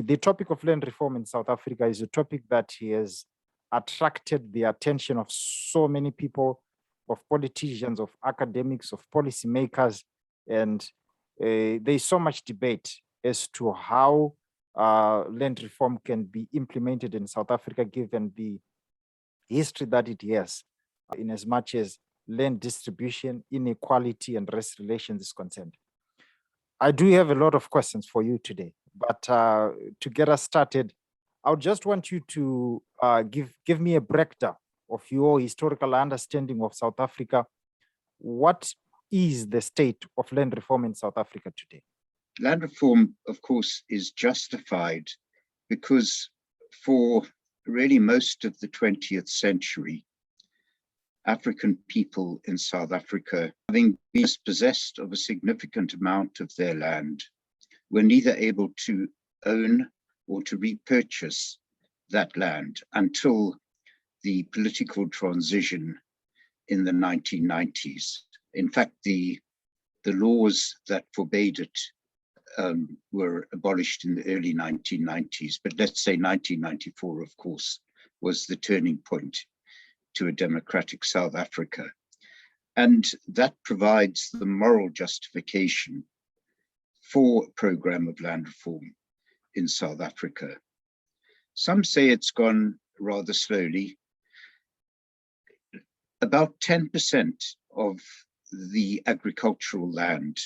The topic of land reform in South Africa is a topic that has attracted the attention of so many people, of politicians, of academics, of policymakers, and there's so much debate as to how land reform can be implemented in South Africa, given the history that it has, in as much as land distribution, inequality, and race relations is concerned. I do have a lot of questions for you today, but to get us started, I would just want you to give me a breakdown of your historical understanding of South Africa. What is the state of land reform in South Africa today? Land reform, of course, is justified because for really most of the 20th century, African people in South Africa, having been dispossessed of a significant amount of their land, were neither able to own or to repurchase that land until the political transition in the 1990s. In fact, the laws that forbade it were abolished in the early 1990s, but let's say 1994, of course, was the turning point to a democratic South Africa. And that provides the moral justification for a program of land reform in South Africa. Some say it's gone rather slowly. About 10% of the agricultural land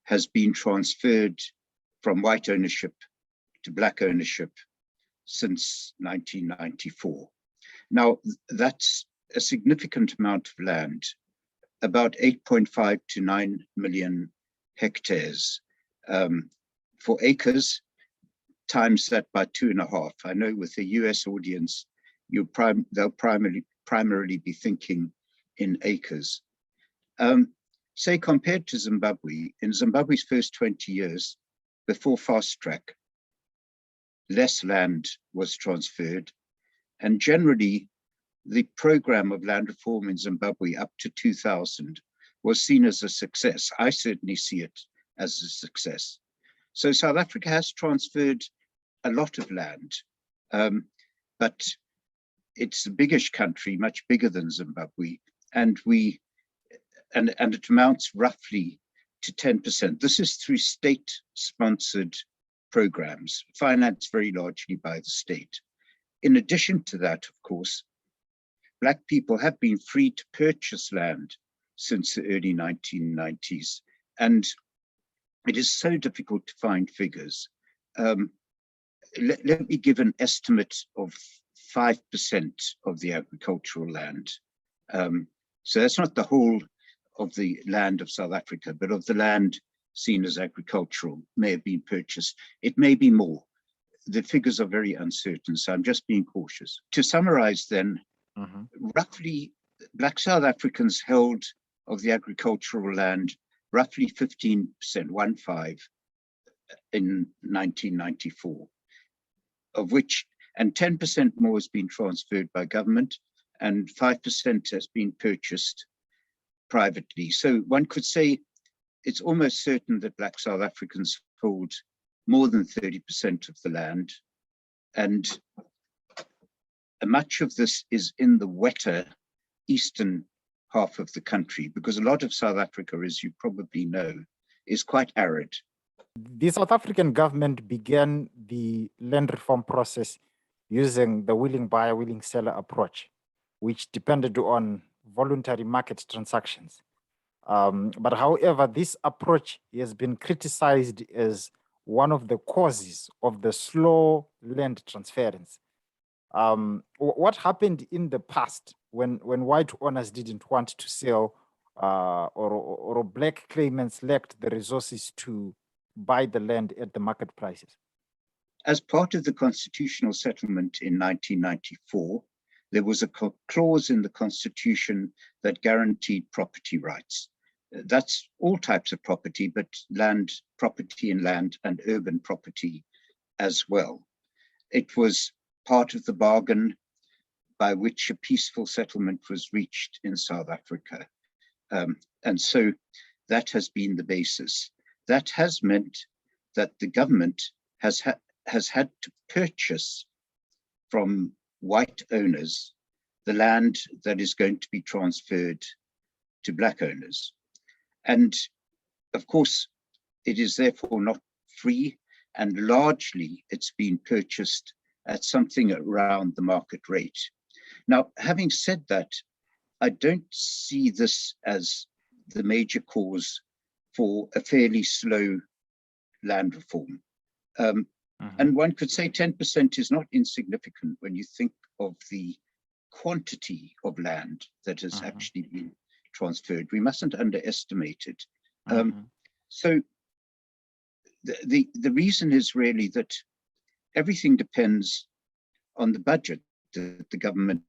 has been transferred from white ownership to black ownership since 1994. Now, that's a significant amount of land, about 8.5 to 9 million hectares. For acres, times that by 2.5. I know with the US audience, they'll primarily be thinking in acres. Say compared to Zimbabwe, in Zimbabwe's first 20 years, before fast track, less land was transferred. And generally, the program of land reform in Zimbabwe up to 2000 was seen as a success. I certainly see it as a success. So South Africa has transferred a lot of land, but it's a biggish country, much bigger than Zimbabwe, and it amounts roughly to 10%. This is through state-sponsored programs, financed very largely by the state. In addition to that, of course, Black people have been free to purchase land since the early 1990s, and it is so difficult to find figures. Let me give an estimate of 5% of the agricultural land. So that's not the whole of the land of South Africa, but of the land seen as agricultural may have been purchased. It may be more. The figures are very uncertain, so I'm just being cautious. To summarize then, roughly Black South Africans held of the agricultural land roughly 15%, 1.5, in 1994, of which, and 10% more has been transferred by government and 5% has been purchased privately. So one could say it's almost certain that Black South Africans hold more than 30% of the land, and much of this is in the wetter eastern half of the country, because a lot of South Africa, as you probably know, is quite arid. The South African government began the land reform process using the willing buyer, willing seller approach, which depended on voluntary market transactions. But however, this approach has been criticized as one of the causes of the slow land transference. What happened in the past when white owners didn't want to sell, or black claimants lacked the resources to buy the land at the market prices? As part of the constitutional settlement in 1994, there was a clause in the Constitution that guaranteed property rights. That's all types of property, but land, property in land, and urban property as well. It was part of the bargain by which a peaceful settlement was reached in South Africa. And so that has been the basis. That has meant that the government has has had to purchase from white owners the land that is going to be transferred to black owners. And of course, it is therefore not free, and largely it's been purchased at something around the market rate. Now, having said that, I don't see this as the major cause for a fairly slow land reform. And one could say 10% is not insignificant when you think of the quantity of land that has actually been transferred. We mustn't underestimate it. So the reason is really that everything depends on the budget that the government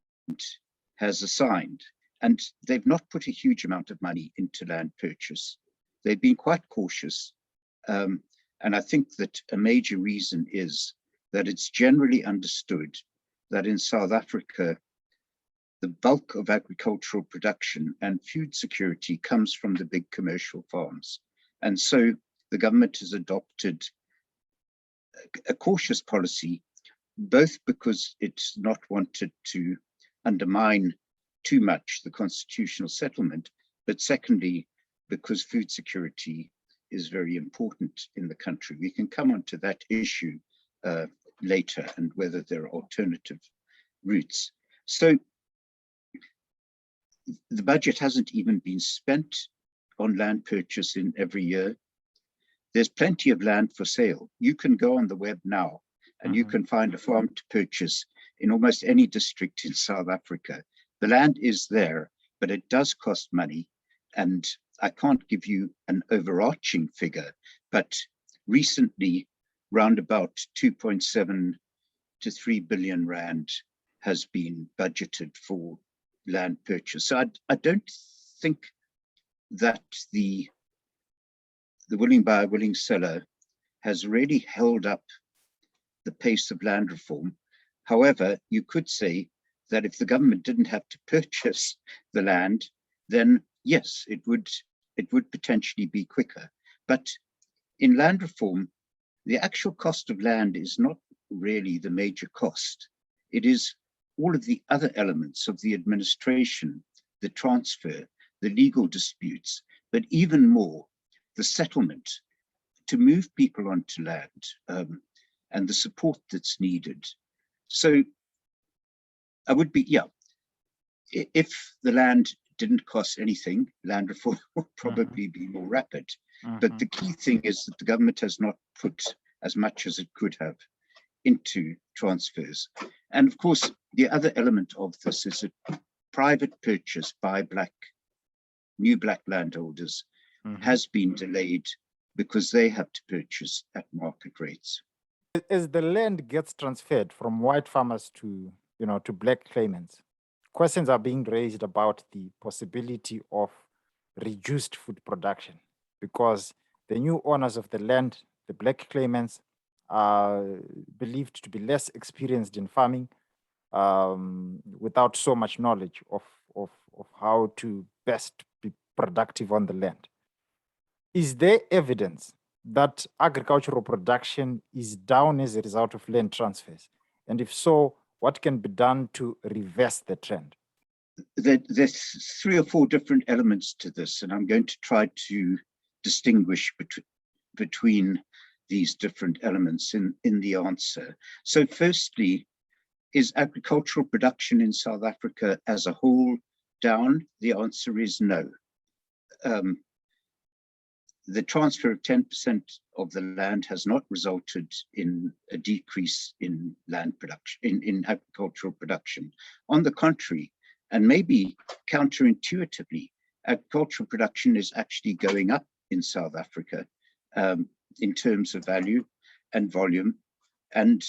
has assigned. And they've not put a huge amount of money into land purchase. They've been quite cautious. And I think that a major reason is that it's generally understood that in South Africa, the bulk of agricultural production and food security comes from the big commercial farms. And so the government has adopted a cautious policy, both because it's not wanted to undermine too much the constitutional settlement, but secondly, because food security is very important in the country. We can come on to that issue later and whether there are alternative routes. So the budget hasn't even been spent on land purchase in every year. There's plenty of land for sale. You can go on the web now and you can find a farm to purchase in almost any district in South Africa. The land is there, but it does cost money. And I can't give you an overarching figure, but recently round about 2.7 to 3 billion rand has been budgeted for land purchase. So I don't think that the willing buyer, willing seller has really held up the pace of land reform. However, you could say that if the government didn't have to purchase the land, then yes, it would potentially be quicker. But in land reform, the actual cost of land is not really the major cost. It is all of the other elements of the administration, the transfer, the legal disputes, but even more, the settlement to move people onto land and the support that's needed. So I would be, if the land didn't cost anything, land reform would probably be more rapid. But the key thing is that the government has not put as much as it could have into transfers. And of course, the other element of this is a private purchase by new black landholders has been delayed because they have to purchase at market rates. As the land gets transferred from white farmers to black claimants, questions are being raised about the possibility of reduced food production because the new owners of the land, the black claimants, are believed to be less experienced in farming without so much knowledge of how to best be productive on the land. Is there evidence that agricultural production is down as a result of land transfers? And if so, what can be done to reverse the trend? There's 3 or 4 different elements to this, and I'm going to try to distinguish between these different elements in the answer. So firstly, is agricultural production in South Africa as a whole down? The answer is no. The transfer of 10% of the land has not resulted in a decrease in land production, in agricultural production. On the contrary, and maybe counterintuitively, agricultural production is actually going up in South Africa in terms of value and volume. And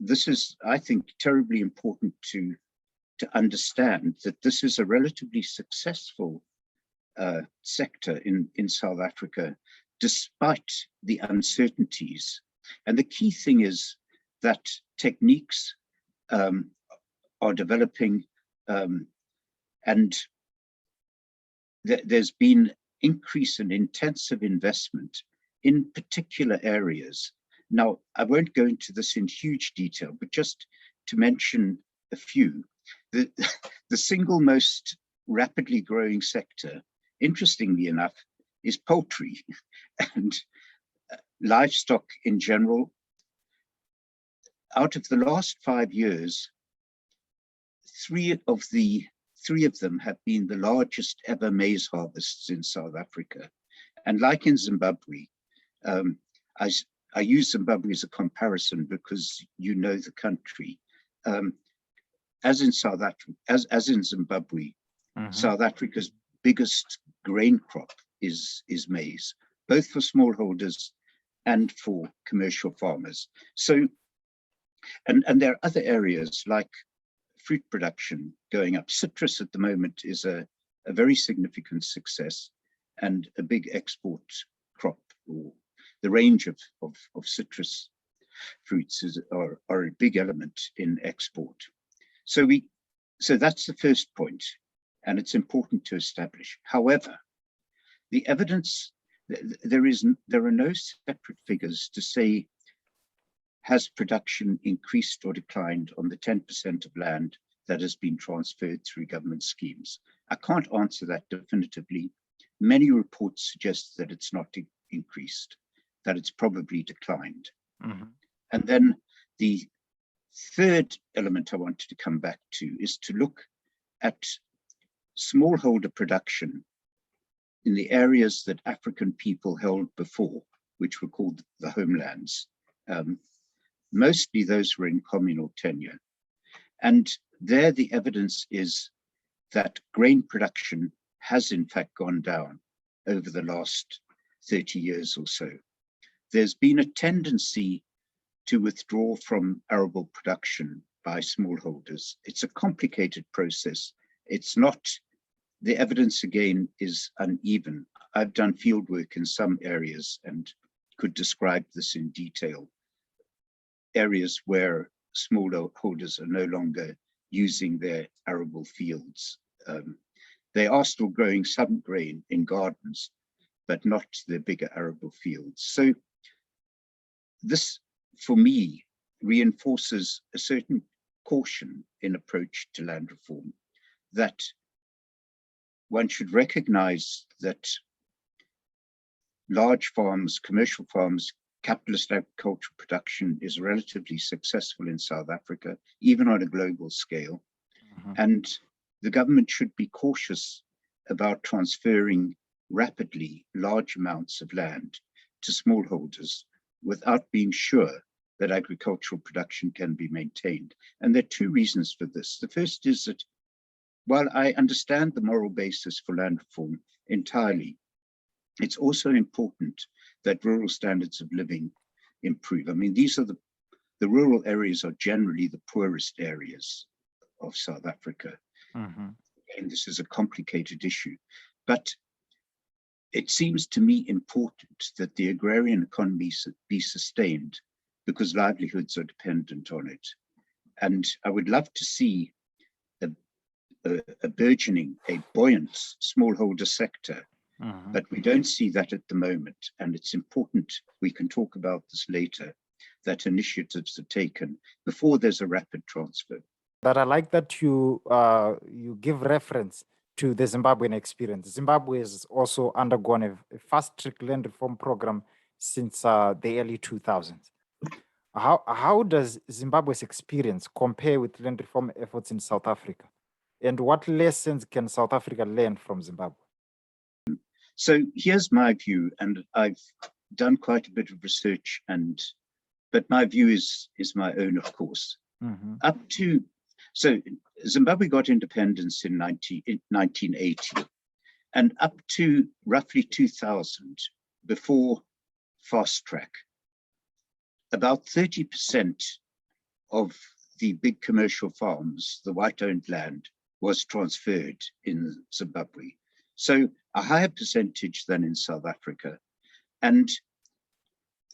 this is, I think, terribly important to understand that this is a relatively successful sector in South Africa, despite the uncertainties. And the key thing is that techniques are developing and there's been increase in intensive investment in particular areas, Now, I won't go into this in huge detail, but just to mention a few. The single most rapidly growing sector, interestingly enough, is poultry and livestock in general. Out of the last 5 years, three of them have been the largest ever maize harvests in South Africa. And like in Zimbabwe, I use Zimbabwe as a comparison because you know the country. As in Zimbabwe, South Africa's biggest grain crop is maize, both for smallholders and for commercial farmers. So, and there are other areas like fruit production going up. Citrus at the moment is a very significant success and a big export crop. Or the range of citrus fruits are a big element in export. So that's the first point, and it's important to establish. However, the evidence, there are no separate figures to say has production increased or declined on the 10% of land that has been transferred through government schemes. I can't answer that definitively. Many reports suggest that it's not increased, that it's probably declined. And then the third element I wanted to come back to is to look at smallholder production in the areas that African people held before, which were called the homelands. Mostly those were in communal tenure. And there the evidence is that grain production has in fact gone down over the last 30 years or so. There's been a tendency to withdraw from arable production by smallholders. It's a complicated process. It's not, the evidence again is uneven. I've done field work in some areas and could describe this in detail. Areas where smallholders are no longer using their arable fields. They are still growing some grain in gardens, but not the bigger arable fields. So this, for me, reinforces a certain caution in approach to land reform, that one should recognize that large farms, commercial farms, capitalist agricultural production is relatively successful in South Africa, even on a global scale. And the government should be cautious about transferring rapidly large amounts of land to smallholders without being sure that agricultural production can be maintained. And there are two reasons for this. The first is that while I understand the moral basis for land reform entirely, it's also important that rural standards of living improve. I mean, these are the rural areas are generally the poorest areas of South Africa. And this is a complicated issue, but it seems to me important that the agrarian economy be sustained because livelihoods are dependent on it. And I would love to see a burgeoning, a buoyant smallholder sector, but we don't see that at the moment. And it's important, we can talk about this later, that initiatives are taken before there's a rapid transfer. That I like that you give reference to the Zimbabwean experience. Zimbabwe has also undergone a fast-track land reform program since the early 2000s. How does Zimbabwe's experience compare with land reform efforts in South Africa? And what lessons can South Africa learn from Zimbabwe? So here's my view, and I've done quite a bit of research, but my view is my own, of course. So Zimbabwe got independence in 1980, and up to roughly 2000, before fast track, about 30% of the big commercial farms, the white-owned land, was transferred in Zimbabwe. So a higher percentage than in South Africa. And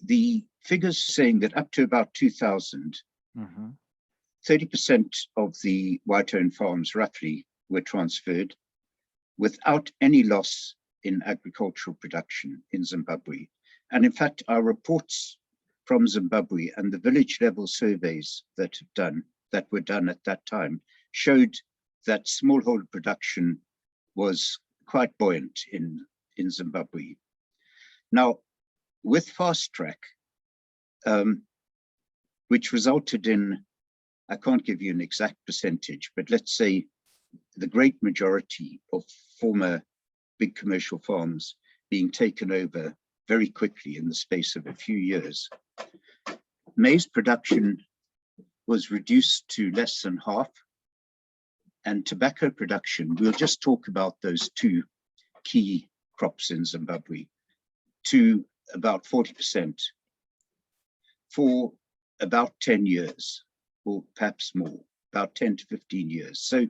the figures saying that up to about 2000, 30% of the white-owned farms roughly were transferred without any loss in agricultural production in Zimbabwe. And in fact, our reports from Zimbabwe, and the village level surveys that were done at that time showed that smallholder production was quite buoyant in Zimbabwe. Now, with fast track, which resulted in, I can't give you an exact percentage, but let's say the great majority of former big commercial farms being taken over very quickly in the space of a few years, maize production was reduced to less than half, and tobacco production, we'll just talk about those two key crops in Zimbabwe, to about 40% for about 10 years, or perhaps more, about 10 to 15 years. So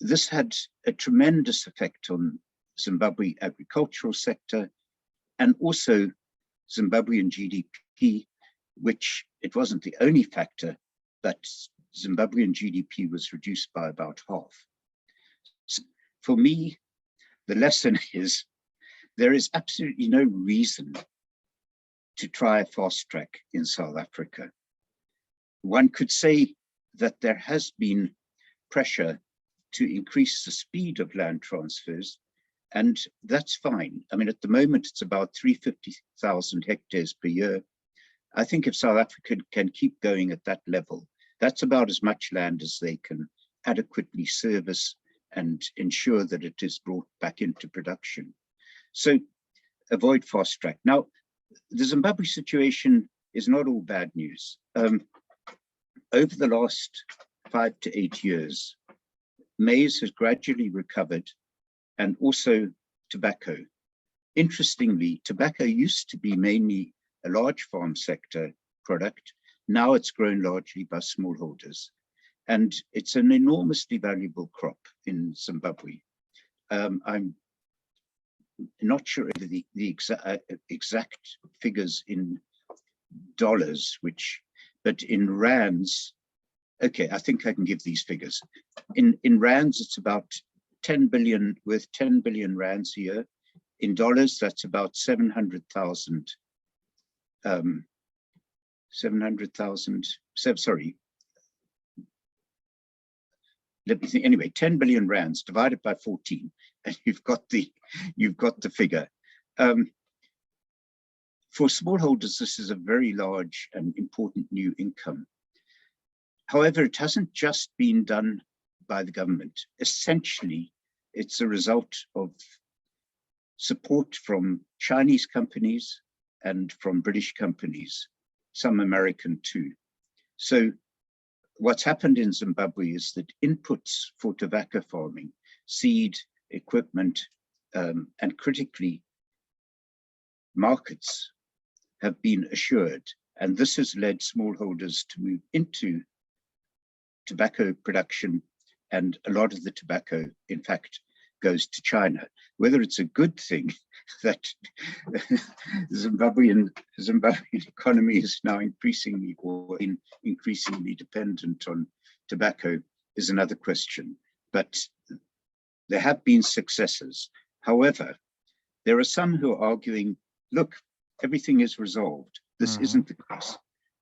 this had a tremendous effect on Zimbabwe agricultural sector and also Zimbabwean GDP, which it wasn't the only factor, but Zimbabwean GDP was reduced by about half. So for me, the lesson is there is absolutely no reason to try a fast track in South Africa. One could say that there has been pressure to increase the speed of land transfers, and that's fine. I mean, at the moment, it's about 350,000 hectares per year. I think if South Africa can keep going at that level, that's about as much land as they can adequately service and ensure that it is brought back into production. So avoid fast track. Now, the Zimbabwe situation is not all bad news. Over the last 5 to 8 years, maize has gradually recovered, and also tobacco. Interestingly, tobacco used to be mainly a large farm sector product. Now it's grown largely by smallholders, and it's an enormously valuable crop in Zimbabwe. I'm not sure of the exact figures in dollars, but in rands, okay, I think I can give these figures. In rands, it's about 10 billion, worth 10 billion rands a year. In dollars, that's about 700,000. Sorry. Let me think. Anyway, 10 billion rands divided by 14, and you've got the figure. For smallholders, this is a very large and important new income. However, it hasn't just been done by the government. Essentially, it's a result of support from Chinese companies and from British companies, some American too. So what's happened in Zimbabwe is that inputs for tobacco farming, seed, equipment, and critically, markets have been assured. And this has led smallholders to move into tobacco production, and a lot of the tobacco, in fact, goes to China. Whether it's a good thing that the Zimbabwean economy is now increasingly dependent on tobacco is another question. But there have been successes. However, there are some who are arguing, look, everything is resolved. This isn't the case.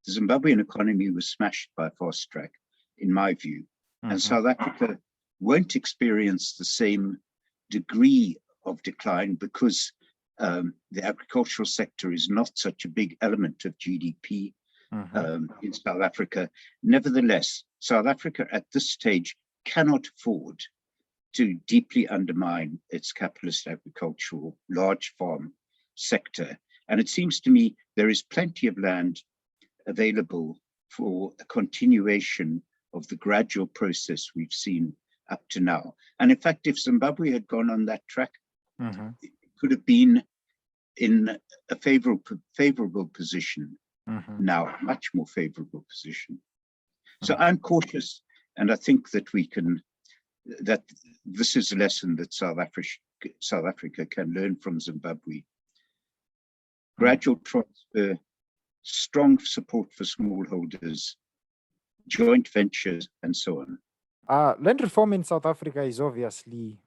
The Zimbabwean economy was smashed by fast track, in my view, and South Africa won't experience the same degree of decline because the agricultural sector is not such a big element of GDP in South Africa. Nevertheless, South Africa at this stage cannot afford to deeply undermine its capitalist agricultural large farm sector. And it seems to me there is plenty of land available for a continuation of the gradual process we've seen up to now. And in fact, if Zimbabwe had gone on that track, it could have been in a favorable position now, much more favorable position. So I'm cautious, and I think that that this is a lesson that South Africa can learn from Zimbabwe. Gradual transfer, strong support for smallholders, joint ventures, and so on. Land reform in South Africa is obviously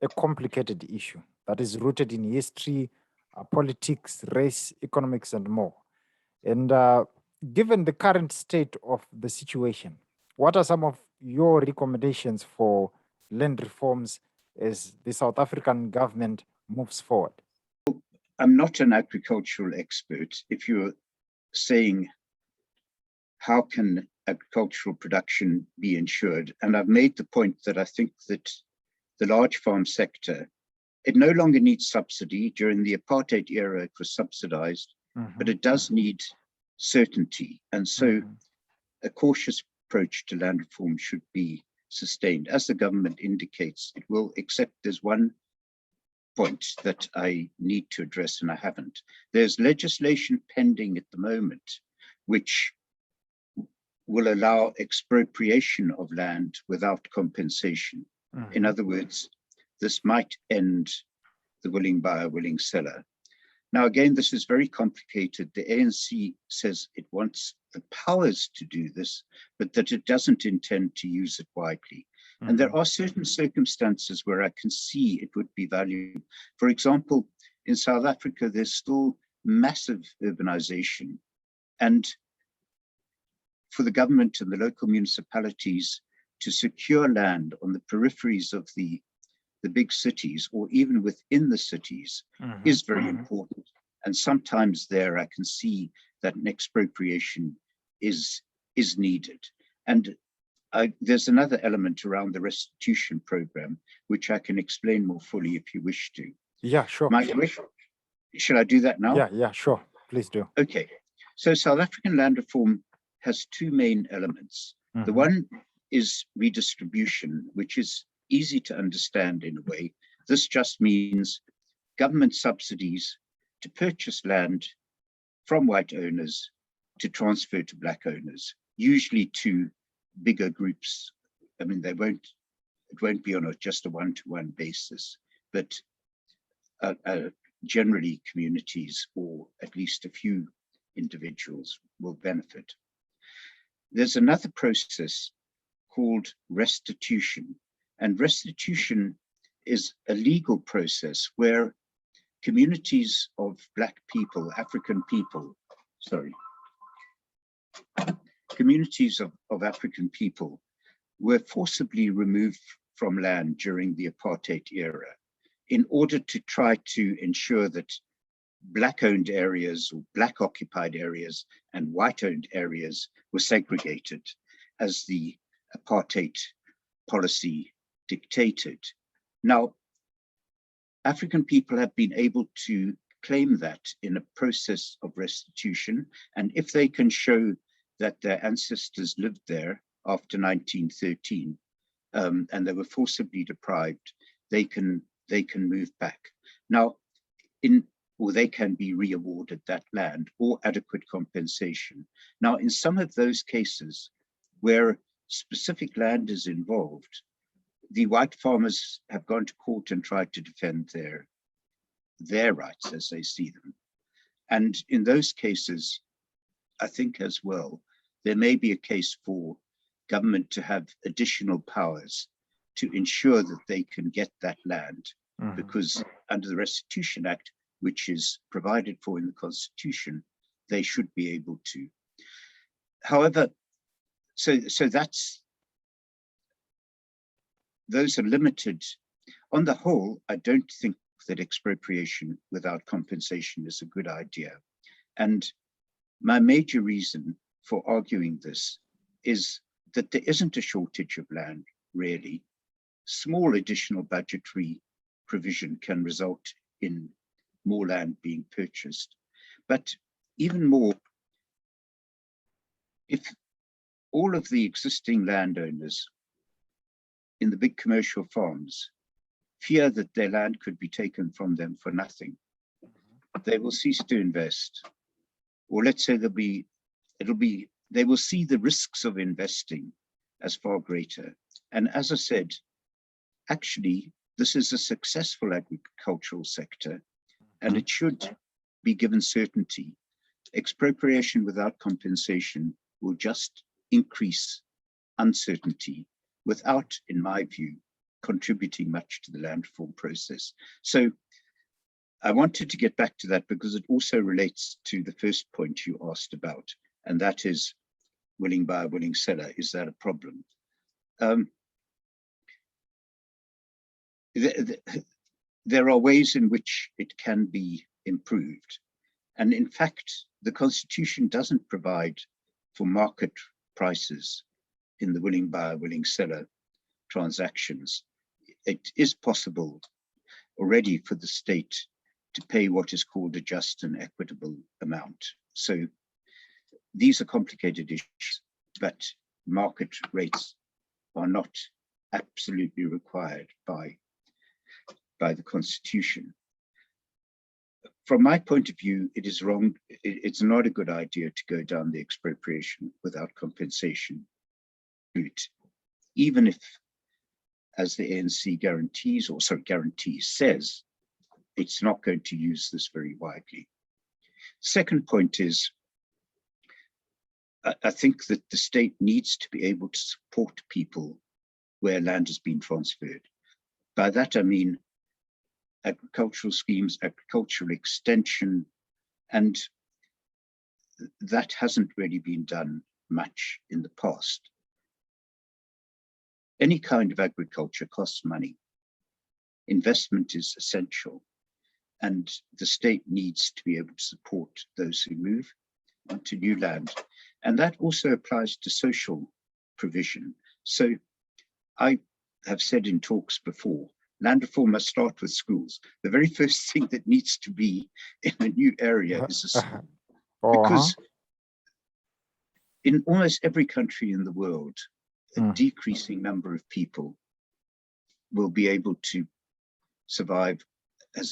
a complicated issue that is rooted in history, politics, race, economics, and more. And given the current state of the situation, what are some of your recommendations for land reforms as the South African government moves forward? I'm not an agricultural expert. If you're saying how can agricultural production be ensured, and I've made the point that I think that the large farm sector, it no longer needs subsidy. During the apartheid era, it was subsidized, but it does need certainty. And so a cautious approach to land reform should be sustained. As the government indicates, it will, except there's one point that I need to address and I haven't. There's legislation pending at the moment, which will allow expropriation of land without compensation. In other words, this might end the willing buyer, willing seller. Now, again, this is very complicated. The ANC says it wants the powers to do this, but that it doesn't intend to use it widely. And there are certain circumstances where I can see it would be valuable. For example, in South Africa, there's still massive urbanization. And for the government and the local municipalities to secure land on the peripheries of the big cities or even within the cities is very important. And sometimes there I can see that an expropriation is needed. And there's another element around the restitution program, which I can explain more fully if you wish to. Yeah, sure. Should I do that now? Yeah, sure. Please do. Okay. So South African land reform has two main elements. The one is redistribution, which is easy to understand in a way. This just means government subsidies to purchase land from white owners to transfer to black owners, usually to bigger groups. I mean, it won't be on just a one-to-one basis, but generally communities or at least a few individuals will benefit. There's another process called restitution, and restitution is a legal process where communities of black people, African people, communities of African people were forcibly removed from land during the apartheid era in order to try to ensure that black-owned areas or black-occupied areas and white-owned areas were segregated as the apartheid policy dictated. Now, African people have been able to claim that in a process of restitution, and if they can show that their ancestors lived there after 1913 and they were forcibly deprived, they can move back. Now, or they can be re-awarded that land or adequate compensation. Now, in some of those cases where specific land is involved, the white farmers have gone to court and tried to defend their rights as they see them. And in those cases, I think as well, there may be a case for government to have additional powers to ensure that they can get that land, because under the Restitution Act, which is provided for in the Constitution, they should be able to. However, so those are limited. On the whole, I don't think that expropriation without compensation is a good idea. And my major reason for arguing this is that there isn't a shortage of land, really. Small additional budgetary provision can result in more land being purchased. But even more, if all of the existing landowners in the big commercial farms fear that their land could be taken from them for nothing, they will cease to invest. Or let's say they will see the risks of investing as far greater. And as I said, actually, this is a successful agricultural sector, and it should be given certainty. Expropriation without compensation will just increase uncertainty without, in my view, contributing much to the land reform process. So I wanted to get back to that because it also relates to the first point you asked about, and that is willing buyer, willing seller. Is that a problem? There are ways in which it can be improved. And in fact, the Constitution doesn't provide for market prices in the willing buyer, willing seller transactions. It is possible already for the state to pay what is called a just and equitable amount. So these are complicated issues, but market rates are not absolutely required by the Constitution. From my point of view, it is wrong. It's not a good idea to go down the expropriation without compensation route, even if, as the ANC says, it's not going to use this very widely. Second point is, I think that the state needs to be able to support people where land has been transferred. By that, I mean agricultural schemes, agricultural extension, and that hasn't really been done much in the past. Any kind of agriculture costs money. Investment is essential, and the state needs to be able to support those who move onto new land. And that also applies to social provision. So I have said in talks before, land reform must start with schools. The very first thing that needs to be in a new area is a school. Because in almost every country in the world, a decreasing number of people will be able to survive a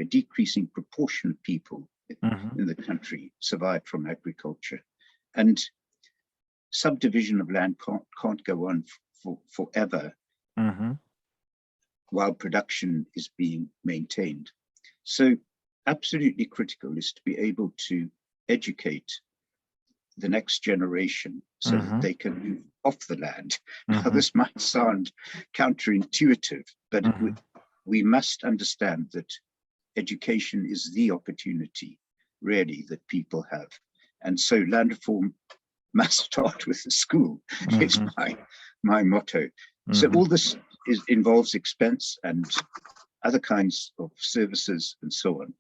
decreasing proportion of people in the country survive from agriculture. And subdivision of land can't go on forever while production is being maintained. So absolutely critical is to be able to educate the next generation so that they can move off the land. Now, this might sound counterintuitive, but we must understand that education is the opportunity, really, that people have. And so land reform must start with the school, is my motto. So all this involves expense and other kinds of services and so on.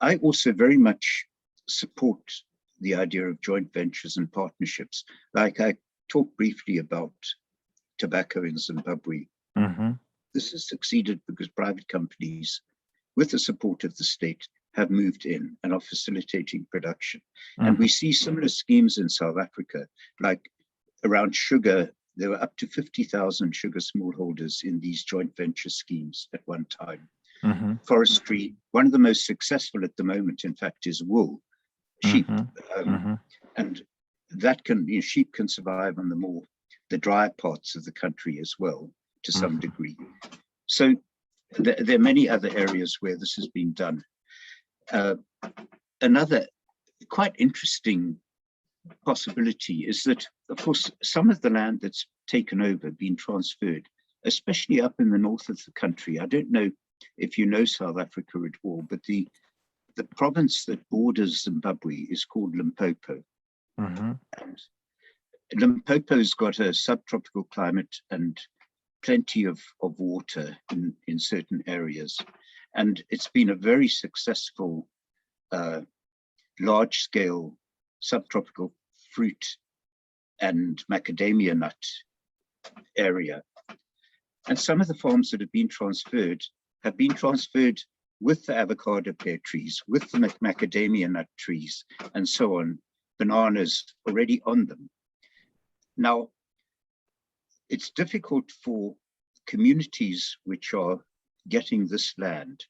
I also very much support the idea of joint ventures and partnerships. Like I talked briefly about tobacco in Zimbabwe. This has succeeded because private companies, with the support of the state, have moved in and are facilitating production. And we see similar schemes in South Africa, like around sugar. There were up to 50,000 sugar smallholders in these joint venture schemes at one time. Forestry, one of the most successful at the moment, in fact, is wool, sheep. And that sheep can survive on the drier parts of the country as well, to some degree. So there are many other areas where this has been done. Another quite interesting possibility is that, of course, some of the land that's taken over, been transferred, especially up in the north of the country. I don't know if you know South Africa at all, but the province that borders Zimbabwe is called Limpopo. And Limpopo's got a subtropical climate and plenty of water in certain areas. And it's been a very successful, large-scale subtropical fruit and macadamia nut area. And some of the farms that have been transferred with the avocado pear trees, with the macadamia nut trees, and so on, bananas already on them. Now, it's difficult for communities which are getting this land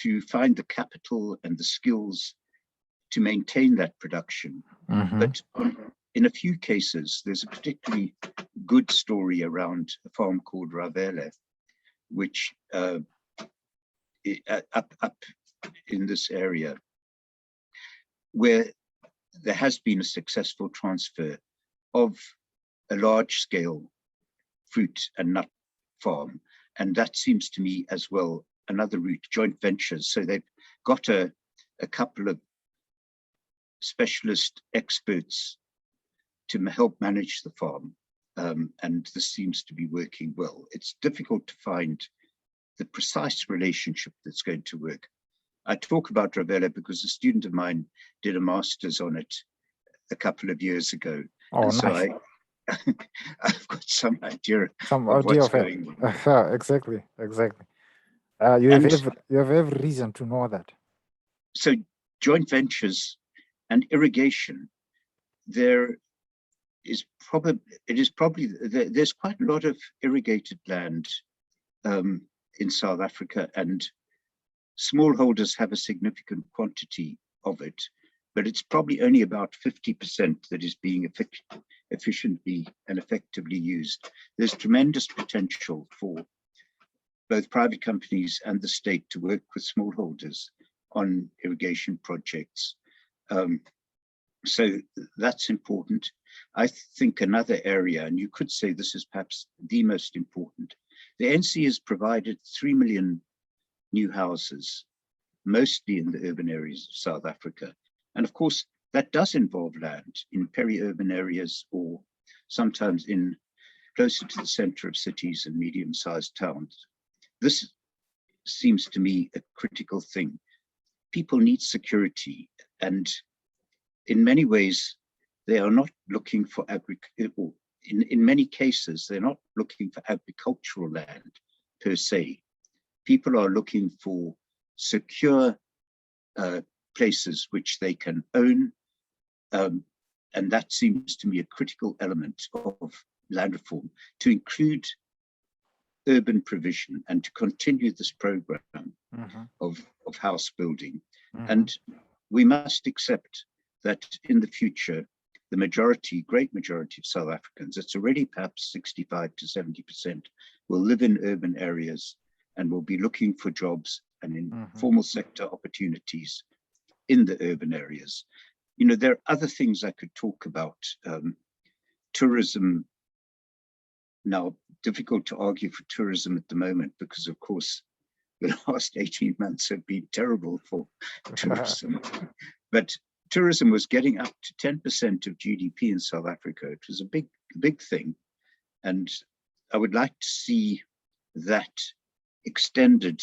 to find the capital and the skills to maintain that production. But in a few cases, there's a particularly good story around a farm called Ravele, which up in this area, where there has been a successful transfer of a large-scale fruit and nut farm. And that seems to me as well another route, joint ventures. So they've got a couple of specialist experts to help manage the farm. And this seems to be working well. It's difficult to find the precise relationship that's going to work. I talk about Ravella because a student of mine did a master's on it a couple of years ago. Oh, and so nice. I've got some idea Some of idea what's of it. going on. Exactly. You And have every reason to know that. so joint ventures and irrigation, there's quite a lot of irrigated land in South Africa, and smallholders have a significant quantity of it, but it's probably only about 50% that is being efficiently and effectively used. There's tremendous potential for both private companies and the state to work with smallholders on irrigation projects. So that's important. I think another area, and you could say this is perhaps the most important, the NC has provided 3 million new houses, mostly in the urban areas of South Africa. And of course, that does involve land in peri-urban areas or sometimes in closer to the center of cities and medium-sized towns. This seems to me a critical thing. People need security, and in many ways, they are not looking for agriculture. In many cases, they're not looking for agricultural land per se. People are looking for secure places which they can own. And that seems to me a critical element of land reform, to include urban provision and to continue this program of house building. And we must accept that in the future, the great majority of South Africans, it's already perhaps 65 to 70%, will live in urban areas and will be looking for jobs and informal sector opportunities in the urban areas. You know, there are other things I could talk about. Tourism, now difficult to argue for tourism at the moment because, of course, the last 18 months have been terrible for tourism. But tourism was getting up to 10% of GDP in South Africa. It was a big thing. And I would like to see that extended.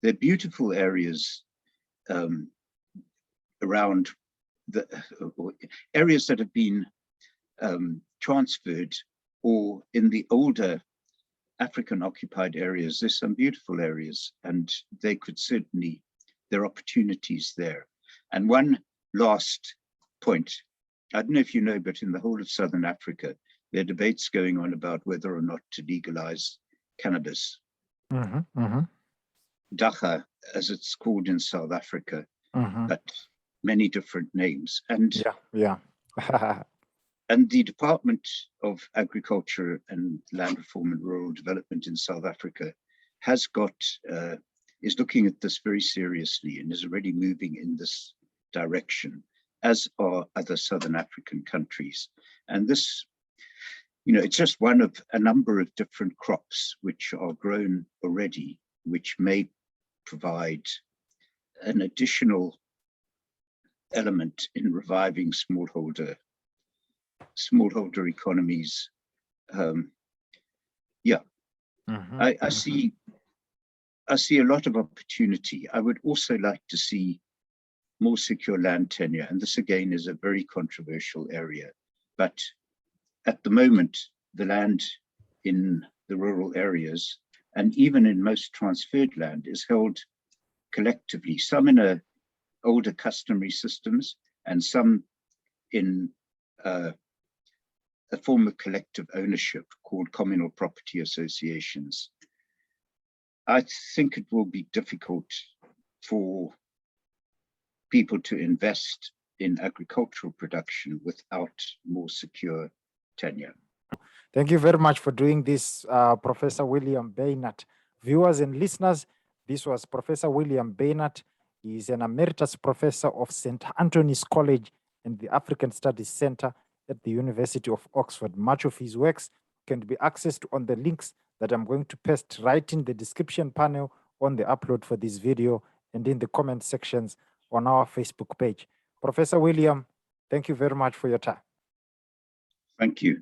There are beautiful areas around the areas that have been transferred, or in the older African occupied areas. There's some beautiful areas, and they could certainly, there are opportunities there. And one last point, I don't know if you know, but in the whole of Southern Africa, there are debates going on about whether or not to legalize cannabis. Dagga, as it's called in South Africa, but many different names. And and the Department of Agriculture and Land Reform and Rural Development in South Africa has is looking at this very seriously and is already moving in this direction, as are other Southern African countries. And this, you know, it's just one of a number of different crops which are grown already, which may provide an additional element in reviving smallholder economies. I see a lot of opportunity. I would also like to see more secure land tenure, and this again is a very controversial area. But at the moment, the land in the rural areas, and even in most transferred land, is held collectively, some in older customary systems, and some in a form of collective ownership called communal property associations. I think it will be difficult for people to invest in agricultural production without more secure tenure. Thank you very much for doing this, Professor William Beinart. Viewers and listeners, this was Professor William Beinart. He is an emeritus professor of St. Antony's College and the African Studies Center at the University of Oxford. Much of his works can be accessed on the links that I'm going to paste right in the description panel on the upload for this video and in the comment sections on our Facebook page. Professor William, thank you very much for your time. Thank you.